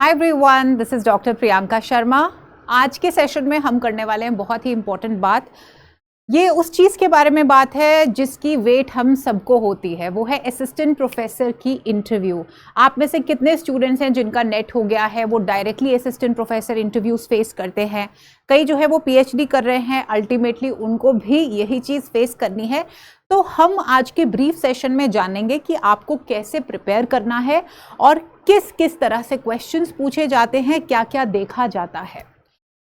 Hi everyone, this is doctor Priyanka Sharma. आज के session में हम करने वाले हैं बहुत ही इंपॉर्टेंट बात। ये उस चीज़ के बारे में बात है जिसकी वेट हम सबको होती है, वो है असिस्टेंट प्रोफेसर की इंटरव्यू। आप में से कितने स्टूडेंट्स हैं जिनका नेट हो गया है, वो directly assistant professor interviews face करते हैं। कई जो है वो पीएचडी कर रहे हैं, अल्टीमेटली उनको भी यही चीज़ फेस करनी है। तो हम आज के ब्रीफ सेशन में जानेंगे कि आपको कैसे प्रिपेयर करना है और किस किस तरह से क्वेश्चंस पूछे जाते हैं, क्या क्या देखा जाता है।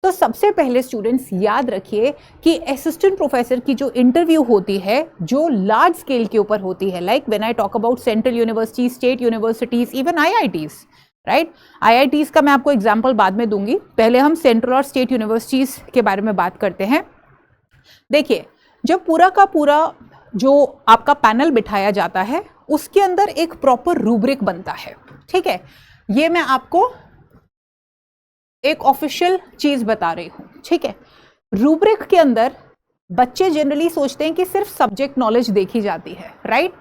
तो सबसे पहले स्टूडेंट्स याद रखिए कि असिस्टेंट प्रोफेसर की जो इंटरव्यू होती है, जो लार्ज स्केल के ऊपर होती है, like when I talk about central universities, state universities, even IITs, right. IITs का मैं आपको एग्जांपल बाद में दूंगी, पहले हम सेंट्रल और स्टेट यूनिवर्सिटीज के बारे में बात करते हैं। देखिए, जब पूरा का पूरा जो आपका पैनल बिठाया जाता है, उसके अंदर एक प्रॉपर रूब्रिक बनता है, ठीक है। ये मैं आपको एक ऑफिशियल चीज बता रही हूं, ठीक है। रूब्रिक के अंदर बच्चे जनरली सोचते हैं कि सिर्फ सब्जेक्ट नॉलेज देखी जाती है, राइट।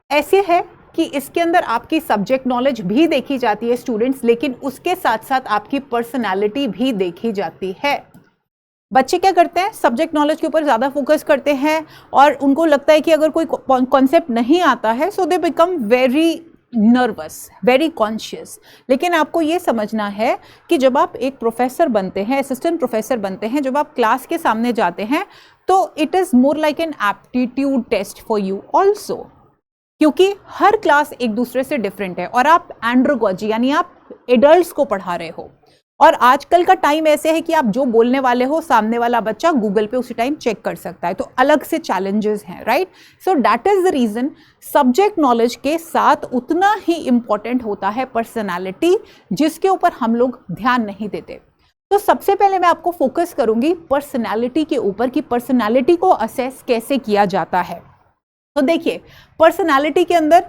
ऐसे है कि इसके अंदर आपकी सब्जेक्ट नॉलेज भी देखी जाती है स्टूडेंट्स, लेकिन उसके साथ साथ आपकी पर्सनालिटी भी देखी जाती है। बच्चे क्या करते हैं, सब्जेक्ट नॉलेज के ऊपर ज़्यादा फोकस करते हैं और उनको लगता है कि अगर कोई कॉन्सेप्ट नहीं आता है, so they become very nervous, very conscious. लेकिन आपको ये समझना है कि जब आप एक प्रोफेसर बनते हैं, असिस्टेंट प्रोफेसर बनते हैं, जब आप क्लास के सामने जाते हैं, तो it is more like an aptitude test for you also, क्योंकि हर क्लास एक दूसरे से डिफरेंट है और आप एंड्रोगॉजी यानी आप एडल्ट्स को पढ़ा रहे हो। और आजकल का टाइम ऐसे है कि आप जो बोलने वाले हो, सामने वाला बच्चा गूगल पे उसी टाइम चेक कर सकता है, तो अलग से चैलेंजेस हैं, right. So that is the reason subject knowledge के साथ उतना ही इंपॉर्टेंट होता है पर्सनालिटी, जिसके ऊपर हम लोग ध्यान नहीं देते। तो सबसे पहले मैं आपको फोकस करूंगी पर्सनालिटी के ऊपर कि पर्सनालिटी को असेस कैसे किया जाता है। तो देखिए, पर्सनालिटी के अंदर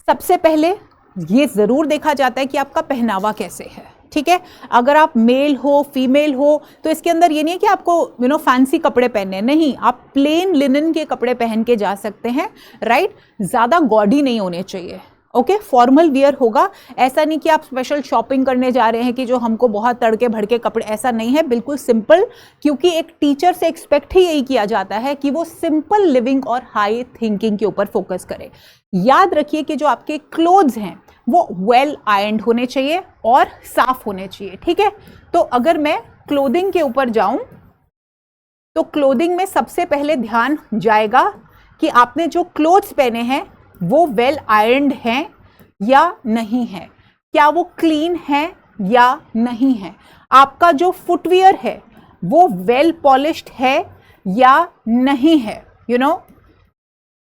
सबसे पहले ये जरूर देखा जाता है कि आपका पहनावा कैसे है, ठीक है। अगर आप मेल हो, फीमेल हो, तो इसके अंदर ये नहीं है कि आपको फैंसी कपड़े पहनने, नहीं, आप प्लेन लिनन के कपड़े पहन के जा सकते हैं, राइट। ज़्यादा गॉडी नहीं होने चाहिए, ओके। फॉर्मल वियर होगा, ऐसा नहीं कि आप स्पेशल शॉपिंग करने जा रहे हैं कि जो हमको बहुत तड़के भड़के कपड़े, ऐसा नहीं है, बिल्कुल सिंपल। क्योंकि एक टीचर से एक्सपेक्ट ही यही किया जाता है कि वो सिंपल लिविंग और हाई थिंकिंग के ऊपर फोकस करे। याद रखिए कि जो आपके क्लोथ्स हैं वो वेल आयरन्ड होने चाहिए और साफ होने चाहिए, ठीक है। तो अगर मैं क्लोथिंग के ऊपर जाऊं, तो क्लोथिंग में सबसे पहले ध्यान जाएगा कि आपने जो क्लोथ्स पहने हैं वो वेल आयरन्ड हैं या नहीं है, क्या वो क्लीन है या नहीं है। आपका जो फुटवियर है वो वेल पॉलिश्ड है या नहीं है।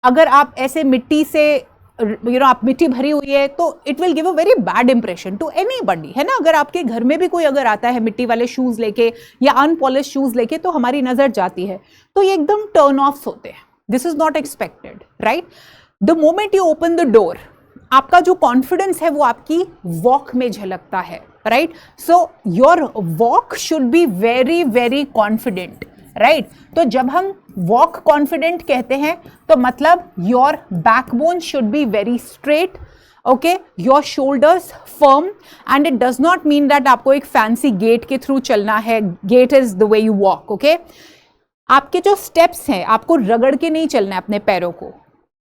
अगर आप ऐसे मिट्टी से आप मिट्टी भरी हुई है, तो it will give a very bad impression to anybody, है ना। अगर आपके घर में भी कोई अगर आता है मिट्टी वाले शूज लेके या अनपॉलिश शूज लेके, तो हमारी नजर जाती है, तो ये एकदम टर्न ऑफ होते हैं। This is not expected, right. The moment you open the door, आपका जो कॉन्फिडेंस है वो आपकी वॉक में झलकता है, right. So your walk should be very very confident, right. तो जब हम वॉक कॉन्फिडेंट कहते हैं, तो मतलब your backbone should be very straight, okay, your shoulders firm, and it does not mean that आपको एक फैंसी गेट के थ्रू चलना है। Gait is the way you walk, okay. आपके जो स्टेप्स हैं, आपको रगड़ के नहीं चलना है अपने पैरों को।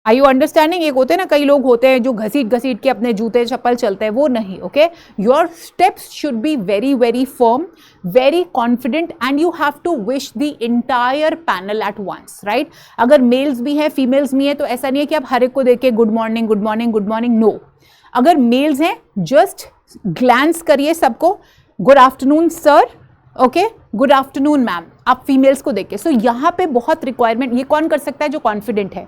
Are you understanding? एक होते हैं ना, कई लोग होते हैं जो घसीट घसीट के अपने जूते चप्पल चलते हैं, वो नहीं, okay. Your steps should be very very firm, very confident, and you have to wish the entire panel at once, right. अगर मेल्स भी है, फीमेल्स भी है, तो ऐसा नहीं है कि आप हर एक को देख के good morning good morning good morning, no. अगर मेल्स हैं, जस्ट ग्लैंस करिए सबको, good afternoon sir, okay, good afternoon ma'am, आप फीमेल्स को देख के। सो यहाँ पे बहुत रिक्वायरमेंट, ये कौन कर सकता है? जो कॉन्फिडेंट है।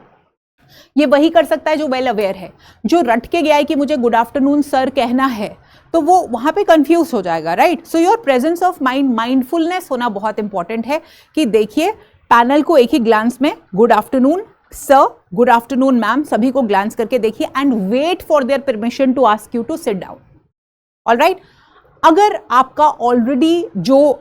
ये वही कर सकता है जो वेल अवेयर है। जो रट के गया है कि मुझे गुड आफ्टरनून सर कहना है, तो वो वहां पे कंफ्यूज हो जाएगा, right. So your presence of mind, mindfulness होना बहुत इंपॉर्टेंट है कि देखिए पैनल को एक ही ग्लांस में good afternoon sir, good afternoon ma'am, सभी को ग्लांस करके देखिए, and wait for their permission to ask you to sit down, alright. अगर आपका ऑलरेडी जो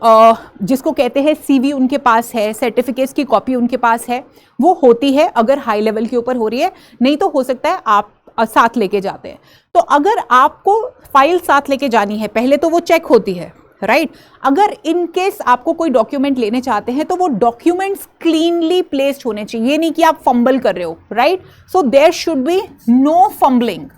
जिसको कहते हैं सीवी उनके पास है, सर्टिफिकेट्स की कॉपी उनके पास है, वो होती है अगर हाई लेवल के ऊपर हो रही है। नहीं तो हो सकता है आप साथ लेके जाते हैं। तो अगर आपको फाइल साथ लेके जानी है, पहले तो वो चेक होती है, राइट। अगर इन केस आपको कोई डॉक्यूमेंट लेने चाहते हैं तो वो डॉक्यूमेंट्स क्लीनली प्लेस्ड होने चाहिए, ये नहीं कि आप फंबल कर रहे हो, right. So there should be no fumbling,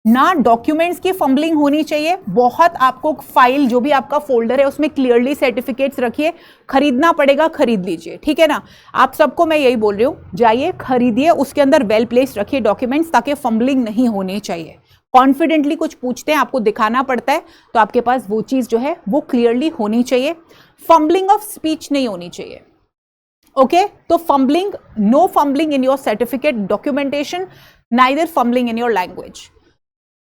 ना डॉक्यूमेंट्स की फंबलिंग होनी चाहिए। बहुत आपको फाइल जो भी आपका फोल्डर है उसमें क्लियरली सर्टिफिकेट्स रखिए, खरीदना पड़ेगा खरीद लीजिए, ठीक है ना। आप सबको मैं यही बोल रही हूँ, जाइए खरीदिए, उसके अंदर वेल प्लेस्ड रखिए डॉक्यूमेंट्स, ताकि फंबलिंग नहीं होनी चाहिए। कॉन्फिडेंटली कुछ पूछते हैं, आपको दिखाना पड़ता है, तो आपके पास वो चीज जो है वो क्लियरली होनी चाहिए। फंबलिंग ऑफ स्पीच नहीं होनी चाहिए, ओके। तो fumbling, no fumbling in your certificate documentation, neither fumbling in your language.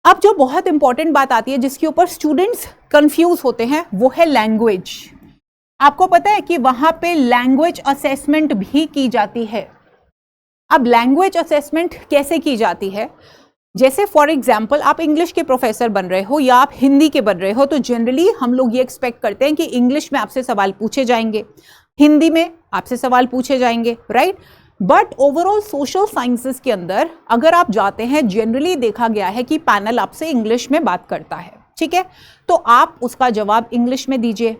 अब जो बहुत इंपॉर्टेंट बात आती है जिसके ऊपर स्टूडेंट्स कंफ्यूज होते हैं, वो है लैंग्वेज। आपको पता है कि वहां पे लैंग्वेज असेसमेंट भी की जाती है। अब लैंग्वेज असेसमेंट कैसे की जाती है? जैसे फॉर एग्जाम्पल आप इंग्लिश के प्रोफेसर बन रहे हो या आप हिंदी के बन रहे हो, तो जनरली हम लोग ये एक्सपेक्ट करते हैं कि इंग्लिश में आपसे सवाल पूछे जाएंगे, हिंदी में आपसे सवाल पूछे जाएंगे, right. But overall social sciences के अंदर अगर आप जाते हैं, जनरली देखा गया है कि पैनल आपसे इंग्लिश में बात करता है, ठीक है। तो आप उसका जवाब इंग्लिश में दीजिए।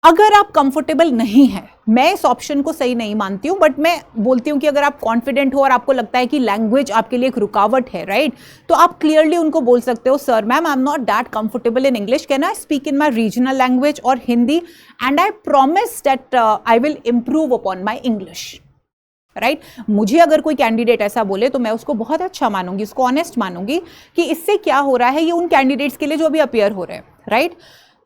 अगर आप कंफर्टेबल नहीं हैं, मैं इस ऑप्शन को सही नहीं मानती हूं, बट मैं बोलती हूं कि अगर आप कॉन्फिडेंट हो और आपको लगता है कि लैंग्वेज आपके लिए एक रुकावट है, राइट, तो आप क्लियरली उनको बोल सकते हो, sir ma'am I am not that comfortable in English, can I speak in my regional language और Hindi, and I promise that I will improve upon my English, right. मुझे अगर कोई कैंडिडेट ऐसा बोले तो मैं उसको बहुत अच्छा मानूंगी, उसको ऑनेस्ट मानूंगी कि इससे क्या हो रहा है, ये उन कैंडिडेट्स के लिए जो अभी अपीयर हो रहे हैं, राइट।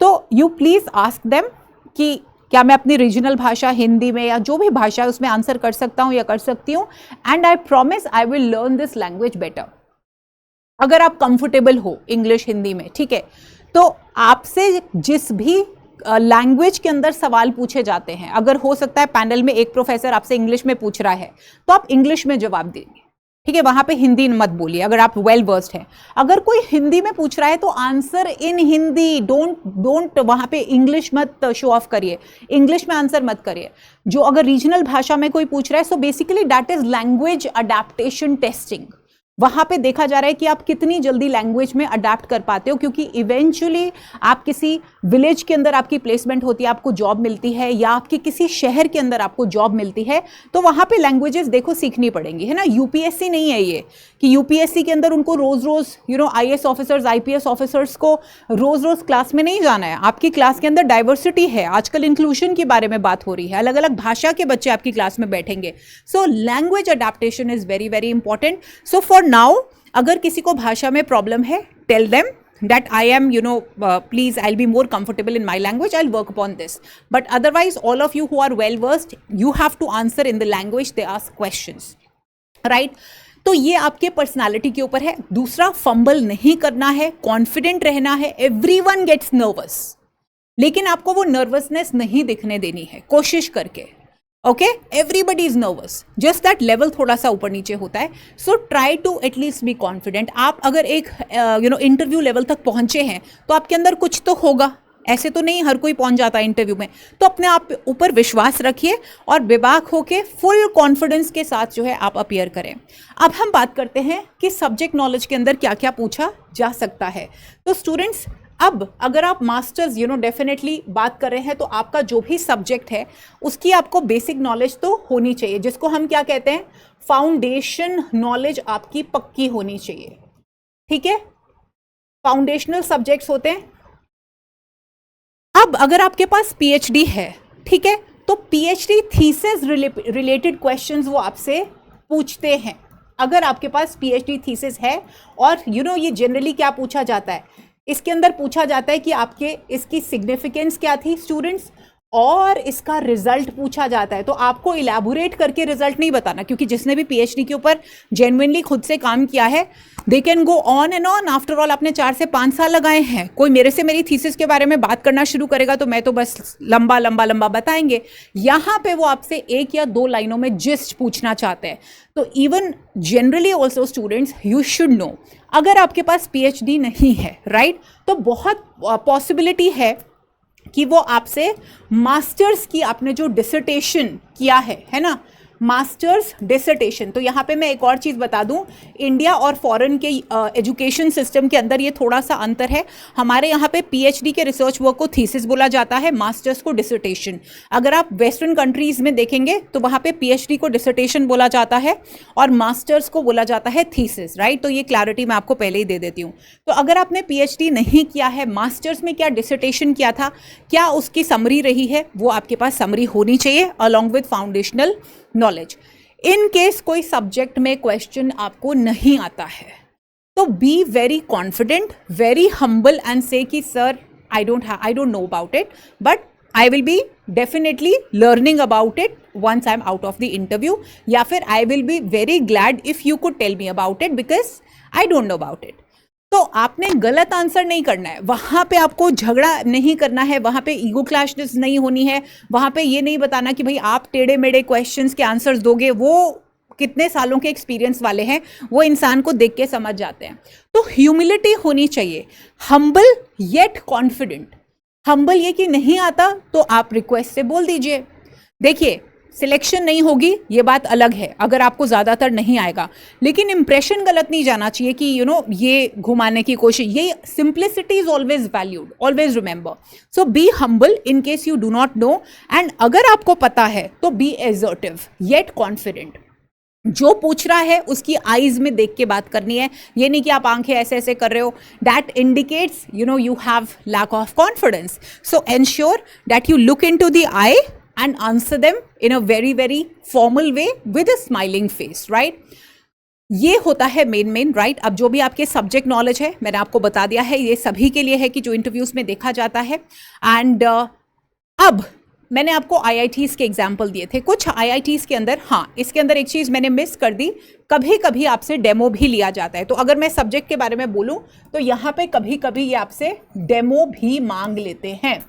तो यू प्लीज आस्क देम कि क्या मैं अपनी रीजनल भाषा हिंदी में या जो भी भाषा है उसमें आंसर कर सकता हूं या कर सकती हूं, and I promise I will learn this language better. अगर आप कंफर्टेबल हो इंग्लिश हिंदी में, ठीक है, तो आपसे जिस भी लैंग्वेज के अंदर सवाल पूछे जाते हैं, अगर हो सकता है पैनल में एक प्रोफेसर आपसे इंग्लिश में पूछ रहा है तो आप इंग्लिश में जवाब देंगे, ठीक है, वहां पे हिंदी मत बोलिए अगर आप वेल वर्स्ड हैं। अगर कोई हिंदी में पूछ रहा है तो आंसर इन हिंदी, डोंट वहां पे इंग्लिश मत शो ऑफ करिए, इंग्लिश में आंसर मत करिए। जो अगर रीजनल भाषा में कोई पूछ रहा है, so basically that is language adaptation testing. वहां पे देखा जा रहा है कि आप कितनी जल्दी लैंग्वेज में अडेप्ट कर पाते हो, क्योंकि इवेंचुअली आप किसी विलेज के अंदर आपकी प्लेसमेंट होती है, आपको जॉब मिलती है, या आपके किसी शहर के अंदर आपको जॉब मिलती है, तो वहां पे लैंग्वेजेस देखो सीखनी पड़ेंगी, है ना। यूपीएससी नहीं है ये कि यूपीएससी के अंदर उनको रोज रोज आईएएस ऑफिसर्स आईपीएस ऑफिसर्स को रोज रोज क्लास में नहीं जाना है। आपकी क्लास के अंदर डाइवर्सिटी है, आजकल इंक्लूजन के बारे में बात हो रही है, अलग अलग भाषा के बच्चे आपकी क्लास में बैठेंगे। So language adaptation is very very important. So for now अगर किसी को भाषा में प्रॉब्लम है, tell them that I am, please, I'll be more comfortable in my language, I'll work upon this. But otherwise, all of you who are well versed, you have to answer in the language they ask questions, right? तो ये आपके personality के ऊपर है। दूसरा, fumble नहीं करना है, कॉन्फिडेंट रहना है। एवरीवन गेट्स नर्वस, लेकिन आपको वो नर्वसनेस नहीं दिखने देनी है, कोशिश करके, okay. Everybody is nervous, just that level थोड़ा सा ऊपर नीचे होता है। So try to at least be confident. आप अगर एक इंटरव्यू लेवल तक पहुंचे हैं तो आपके अंदर कुछ तो होगा, ऐसे तो नहीं हर कोई पहुंच जाता है इंटरव्यू में। तो अपने आप ऊपर विश्वास रखिए और बेबाक होके फुल कॉन्फिडेंस के साथ जो है आप अपीयर करें। अब हम बात करते हैं कि सब्जेक्ट नॉलेज के अंदर क्या क्या पूछा जा सकता है। तो स्टूडेंट्स, अब अगर आप मास्टर्स डेफिनेटली बात कर रहे हैं, तो आपका जो भी सब्जेक्ट है उसकी आपको बेसिक नॉलेज तो होनी चाहिए, जिसको हम क्या कहते हैं, फाउंडेशन नॉलेज आपकी पक्की होनी चाहिए, ठीक है। फाउंडेशनल सब्जेक्ट्स होते हैं। अब अगर आपके पास पीएचडी है, ठीक है, तो पीएचडी थीसिस रिलेटेड क्वेश्चंस वो आपसे पूछते हैं। अगर आपके पास पीएचडी थीसिस है, और ये जनरली क्या पूछा जाता है, इसके अंदर पूछा जाता है कि आपके इसकी सिग्निफिकेंस क्या थी स्टूडेंट्स, और इसका रिजल्ट पूछा जाता है। तो आपको इलैबोरेट करके रिजल्ट नहीं बताना, क्योंकि जिसने भी पीएचडी के ऊपर जेन्युइनली खुद से काम किया है, they can go on and on. After all आपने 4 से 5 साल लगाए हैं। कोई मेरे से मेरी थीसिस के बारे में बात करना शुरू करेगा तो मैं तो बस लंबा लंबा लंबा बताएंगे। यहाँ पे वो आपसे 1 या 2 लाइनों में जिस्ट पूछना चाहते हैं। तो even generally also students, you should know, अगर आपके पास पीएचडी नहीं है, राइट, तो बहुत पॉसिबिलिटी है कि वो आपसे मास्टर्स की आपने जो डिसर्टेशन किया है ना, मास्टर्स डिसर्टेशन। तो यहाँ पे मैं एक और चीज़ बता दूँ, इंडिया और फॉरेन के एजुकेशन सिस्टम के अंदर ये थोड़ा सा अंतर है। हमारे यहाँ पे पीएचडी के रिसर्च वर्क को थीसिस बोला जाता है, मास्टर्स को डिसर्टेशन। अगर आप वेस्टर्न कंट्रीज में देखेंगे तो वहाँ पे पीएचडी को डिसर्टेशन बोला जाता है और मास्टर्स को बोला जाता है थीसिस, राइट। तो ये क्लैरिटी मैं आपको पहले ही दे देती हूँ। तो अगर आपने पीएचडी नहीं किया है, मास्टर्स में क्या डिसर्टेशन किया था, क्या उसकी समरी रही है, वो आपके पास समरी होनी चाहिए along with foundational knowledge. In case कोई सब्जेक्ट में क्वेश्चन आपको नहीं आता है तो be very confident, very humble and से कि sir I don't know about it, but I will be definitely learning about it once I'm out of the interview, या फिर I will be very glad if you could tell me about it because I don't know about it। तो आपने गलत answer नहीं करना है, वहाँ पे आपको झगड़ा नहीं करना है, वहाँ पे ईगो क्लैशेस नहीं होनी है, वहाँ पे ये नहीं बताना कि भाई आप टेढ़े मेढ़े क्वेश्चंस के आंसर्स दोगे। वो कितने सालों के एक्सपीरियंस वाले हैं, वो इंसान को देख के समझ जाते हैं। तो ह्यूमिलिटी होनी चाहिए, हम्बल येट कॉन्फिडेंट। हम्बल ये कि नहीं आता तो आप रिक्वेस्ट से बोल दीजिए। देखिए सिलेक्शन नहीं होगी ये बात अलग है अगर आपको ज़्यादातर नहीं आएगा, लेकिन इंप्रेशन गलत नहीं जाना चाहिए कि ये घुमाने की कोशिश। ये simplicity is always valued, always remember. So be humble in case you do not know, and अगर आपको पता है तो बी एजर्टिव येट कॉन्फिडेंट। जो पूछ रहा है उसकी आईज में देख के बात करनी है, ये नहीं कि आप आंखें ऐसे ऐसे कर रहे हो, that indicates you have lack of confidence. So ensure that you look into the eye and answer them in a very very formal way with a smiling face, right? ये होता है मेन राइट। अब जो भी आपके subject knowledge है मैंने आपको बता दिया है, ये सभी के लिए है कि जो इंटरव्यूज में देखा जाता है। एंड अब मैंने आपको IITs के एग्जाम्पल दिए थे, कुछ IITs के अंदर, हाँ इसके अंदर एक चीज़ मैंने मिस कर दी, कभी कभी आपसे डेमो भी लिया जाता है। तो अगर मैं सब्जेक्ट के बारे में बोलूँ तो यहाँ पे कभी कभी ये आपसे डेमो भी मांग लेते हैं।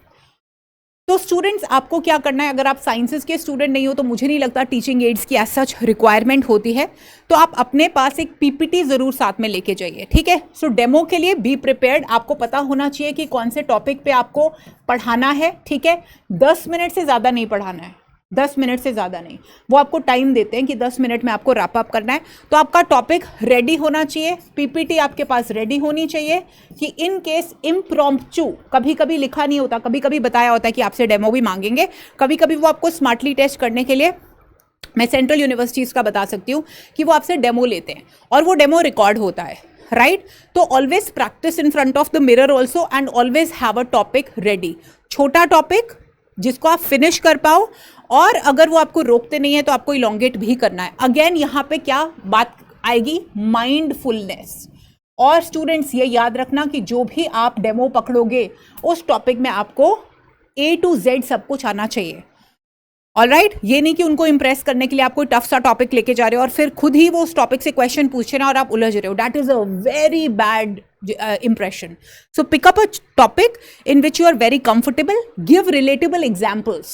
तो स्टूडेंट्स आपको क्या करना है, अगर आप साइंसेस के स्टूडेंट नहीं हो तो मुझे नहीं लगता टीचिंग एड्स की एज सच रिक्वायरमेंट होती है, तो आप अपने पास एक पीपीटी ज़रूर साथ में लेके जाइए, ठीक है। सो डेमो के लिए बी प्रिपेयर्ड, आपको पता होना चाहिए कि कौन से टॉपिक पे आपको पढ़ाना है, ठीक है। 10 मिनट से ज़्यादा नहीं पढ़ाना है, 10 मिनट से ज़्यादा नहीं। वो आपको टाइम देते हैं कि 10 मिनट में आपको रैप अप करना है। तो आपका टॉपिक रेडी होना चाहिए, पीपीटी आपके पास रेडी होनी चाहिए कि इन केस इम्प्रॉम्प्टू, कभी कभी लिखा नहीं होता, कभी कभी बताया होता है कि आपसे डेमो भी मांगेंगे, कभी कभी वो आपको स्मार्टली टेस्ट करने के लिए, मैं सेंट्रल यूनिवर्सिटीज़ का बता सकती हूँ कि वो आपसे डेमो लेते हैं और वो डेमो रिकॉर्ड होता है, राइट। तो always practice in front of the mirror also and always have a topic ready, छोटा टॉपिक जिसको आप फिनिश कर पाओ, और अगर वो आपको रोकते नहीं है तो आपको इलोंगेट भी करना है। अगेन यहाँ पे क्या बात आएगी, माइंडफुलनेस। और स्टूडेंट्स ये याद रखना कि जो भी आप डेमो पकड़ोगे उस टॉपिक में आपको A to Z सब कुछ आना चाहिए, ऑलराइट। ये नहीं कि उनको इंप्रेस करने के लिए आप कोई टफ सा टॉपिक लेके जा रहे हो और फिर खुद ही वो उस टॉपिक से क्वेश्चन पूछे ना और आप उलझ रहे हो, that is a very bad impression. So pick up a topic in which you are very comfortable, give relatable examples.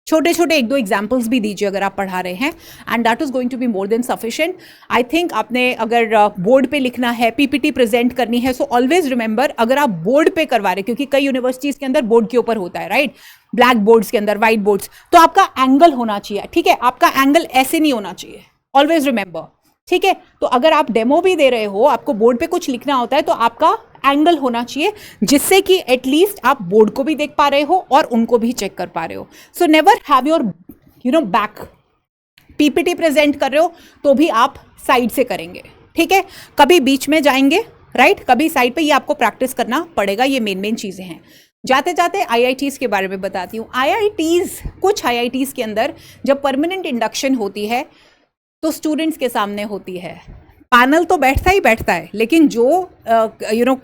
छोटे छोटे 1-2 एग्जाम्पल्स भी दीजिए अगर आप पढ़ा रहे हैं, and that is going to be more than sufficient. I think आपने अगर बोर्ड पे लिखना है, पीपीटी प्रेजेंट करनी है, सो ऑलवेज रिमेंबर अगर आप बोर्ड पे करवा रहे, क्योंकि कई यूनिवर्सिटीज़ के अंदर बोर्ड के ऊपर होता है, राइट, ब्लैक बोर्ड्स के अंदर, व्हाइट बोर्ड्स, तो आपका एंगल होना चाहिए, ठीक है, आपका एंगल ऐसे नहीं होना चाहिए, ऑलवेज रिमेंबर, ठीक है। तो अगर आप डेमो भी दे रहे हो, आपको बोर्ड पे कुछ लिखना होता है, तो आपका एंगल होना चाहिए जिससे कि एटलीस्ट आप बोर्ड को भी देख पा रहे हो और उनको भी चेक कर पा रहे हो। So never have your back, PPT present कर रहे हो तो भी आप साइड से करेंगे, ठीक है, कभी बीच में जाएंगे, राइट, कभी साइड पे, ये आपको प्रैक्टिस करना पड़ेगा। ये मेन चीज़ें हैं। जाते जाते IITs के बारे में बताती हूँ। IITs, कुछ IITs के अंदर जब परमानेंट इंडक्शन होती है तो स्टूडेंट्स के सामने होती है, पैनल तो बैठता ही बैठता है, लेकिन जो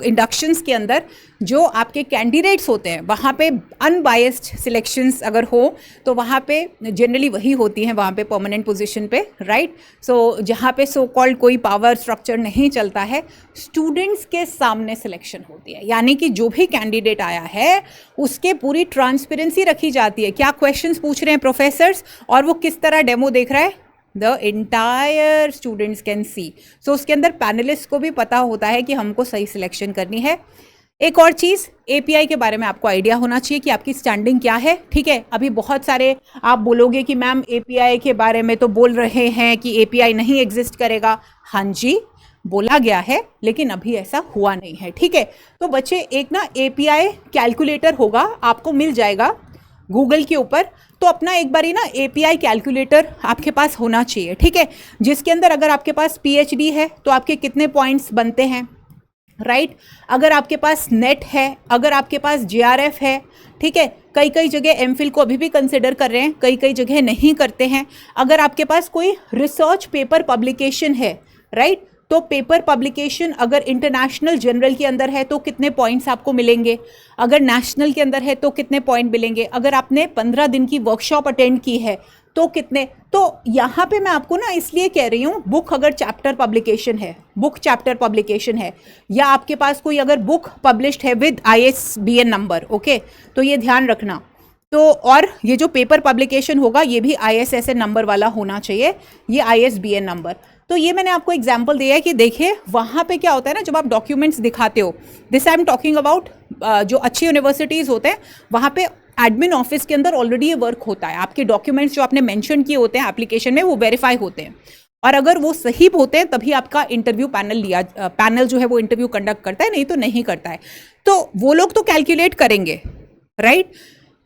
इंडक्शंस के अंदर जो आपके कैंडिडेट्स होते हैं वहाँ पे अनबायस्ड सिलेक्शंस अगर हो तो वहाँ पे जनरली वही होती हैं, वहाँ पे परमानेंट पोजीशन पे, राइट। सो जहाँ पे सो कॉल्ड कोई पावर स्ट्रक्चर नहीं चलता है, स्टूडेंट्स के सामने सिलेक्शन होती है, यानी कि जो भी कैंडिडेट आया है उसके पूरी ट्रांसपेरेंसी रखी जाती है, क्या क्वेश्चंस पूछ रहे हैं प्रोफेसर्स और वो किस तरह डेमो देख रहा है, the entire students can see. So उसके अंदर पैनलिस्ट को भी पता होता है कि हमको सही सिलेक्शन करनी है। एक और चीज़, एपीआई के बारे में आपको आइडिया होना चाहिए कि आपकी स्टैंडिंग क्या है, ठीक है। अभी बहुत सारे आप बोलोगे कि मैम एपीआई के बारे में तो बोल रहे हैं कि एपीआई नहीं एग्जिस्ट करेगा। हाँ जी, बोला गया है, लेकिन अभी ऐसा हुआ नहीं है, ठीक है। तो बच्चे एक ना एपीआई कैलकुलेटर होगा, आपको मिल जाएगा गूगल के ऊपर। तो अपना एक बारी ना एपीआई कैलकुलेटर आपके पास होना चाहिए, ठीक है, जिसके अंदर अगर आपके पास पीएचडी है तो आपके कितने पॉइंट्स बनते हैं, राइट। अगर आपके पास नेट है, अगर आपके पास जेआरएफ है, ठीक है। कई कई जगह एमफिल को अभी भी कंसिडर कर रहे हैं, कई कई जगह नहीं करते हैं। अगर आपके पास कोई रिसर्च पेपर पब्लिकेशन है, राइट, तो पेपर पब्लिकेशन अगर इंटरनेशनल जर्नल के अंदर है तो कितने पॉइंट्स आपको मिलेंगे, अगर नेशनल के अंदर है तो कितने पॉइंट मिलेंगे, अगर आपने 15 दिन की वर्कशॉप अटेंड की है तो कितने। तो यहाँ पे मैं आपको ना इसलिए कह रही हूँ, बुक अगर चैप्टर पब्लिकेशन है, बुक चैप्टर पब्लिकेशन है, या आपके पास कोई अगर बुक पब्लिश्ड है विद ISBN नंबर, ओके, तो ये ध्यान रखना। तो और ये जो पेपर पब्लिकेशन होगा ये भी ISSN नंबर वाला होना चाहिए, ये ISBN नंबर। तो ये मैंने आपको एग्जाम्पल दिया है कि देखिए वहाँ पे क्या होता है ना, जब आप डॉक्यूमेंट्स दिखाते हो, this I am talking about जो अच्छी यूनिवर्सिटीज़ होते हैं वहाँ पे एडमिन ऑफिस के अंदर ऑलरेडी ये वर्क होता है। आपके डॉक्यूमेंट्स जो आपने मेंशन किए होते हैं एप्लीकेशन में वो वेरीफाई होते हैं, और अगर वो सही होते हैं तभी आपका इंटरव्यू पैनल जो है वो इंटरव्यू कंडक्ट करता है, नहीं तो नहीं करता है। तो वो लोग तो कैलकुलेट करेंगे, राइट।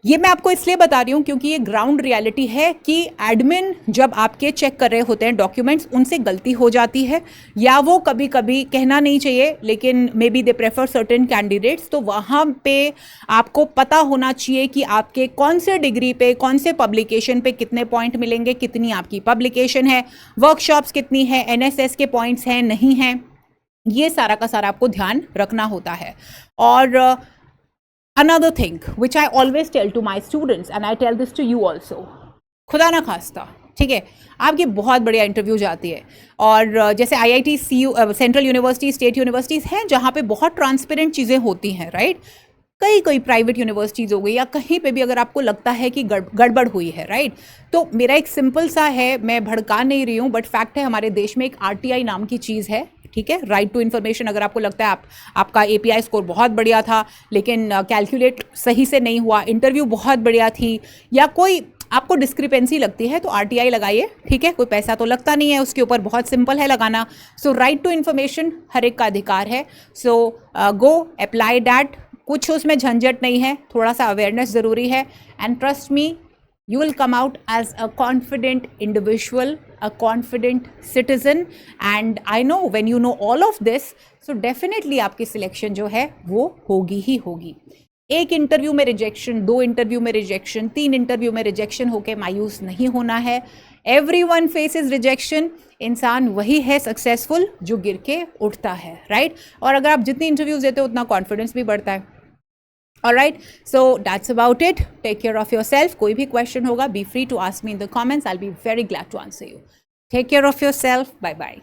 ये मैं आपको इसलिए बता रही हूँ क्योंकि ये ग्राउंड रियलिटी है कि एडमिन जब आपके चेक कर रहे होते हैं डॉक्यूमेंट्स, उनसे गलती हो जाती है, या वो कभी कभी, कहना नहीं चाहिए लेकिन may be they prefer certain candidates. तो वहाँ पे आपको पता होना चाहिए कि आपके कौन से डिग्री पे, कौन से पब्लिकेशन पे कितने पॉइंट मिलेंगे, कितनी आपकी पब्लिकेशन है, वर्कशॉप्स कितनी है, NSS के पॉइंट्स हैं नहीं हैं, ये सारा का सारा आपको ध्यान रखना होता है। और another thing which I always tell to my students and I tell this to you also, खुदा ना खास्ता, ठीक है, आपकी बहुत बढ़िया इंटरव्यू जाती है, और जैसे IIT central university, state universities हैं जहाँ पे बहुत ट्रांसपेरेंट चीज़ें होती हैं, राइट। कई प्राइवेट यूनिवर्सिटीज़ हो गई या कहीं पे भी अगर आपको लगता है कि गड़बड़ हुई है, राइट, तो मेरा एक सिंपल सा है, मैं भड़का नहीं रही हूँ बट फैक्ट है, हमारे देश में एक RTI नाम की चीज़ है, ठीक है, राइट टू इन्फॉर्मेशन। अगर आपको लगता है आपका API स्कोर बहुत बढ़िया था लेकिन कैलकुलेट सही से नहीं हुआ, इंटरव्यू बहुत बढ़िया थी, या कोई आपको डिस्क्रिपेंसी लगती है, तो RTI लगाइए, ठीक है, कोई पैसा तो लगता नहीं है उसके ऊपर, बहुत सिंपल है लगाना। सो राइट टू इन्फॉर्मेशन हर एक का अधिकार है। सो गो अप्लाई दैट, कुछ उसमें झंझट नहीं है, थोड़ा सा अवेयरनेस ज़रूरी है, and trust me, you will come out as a confident individual, a confident citizen, and I know when you know all of this, so definitely आपकी सिलेक्शन जो है वो होगी ही होगी। एक इंटरव्यू में रिजेक्शन, 2 इंटरव्यू में रिजेक्शन, 3 इंटरव्यू में रिजेक्शन होके मायूस नहीं होना है। Everyone faces rejection, इंसान वही है सक्सेसफुल जो गिर के उठता है, राइट। और अगर आप जितनी इंटरव्यूज देते हो उतना कॉन्फिडेंस भी बढ़ता है। Alright, so that's about it. Take care of yourself. कोई भी question होगा, be free to ask me in the comments. I'll be very glad to answer you. Take care of yourself. Bye bye.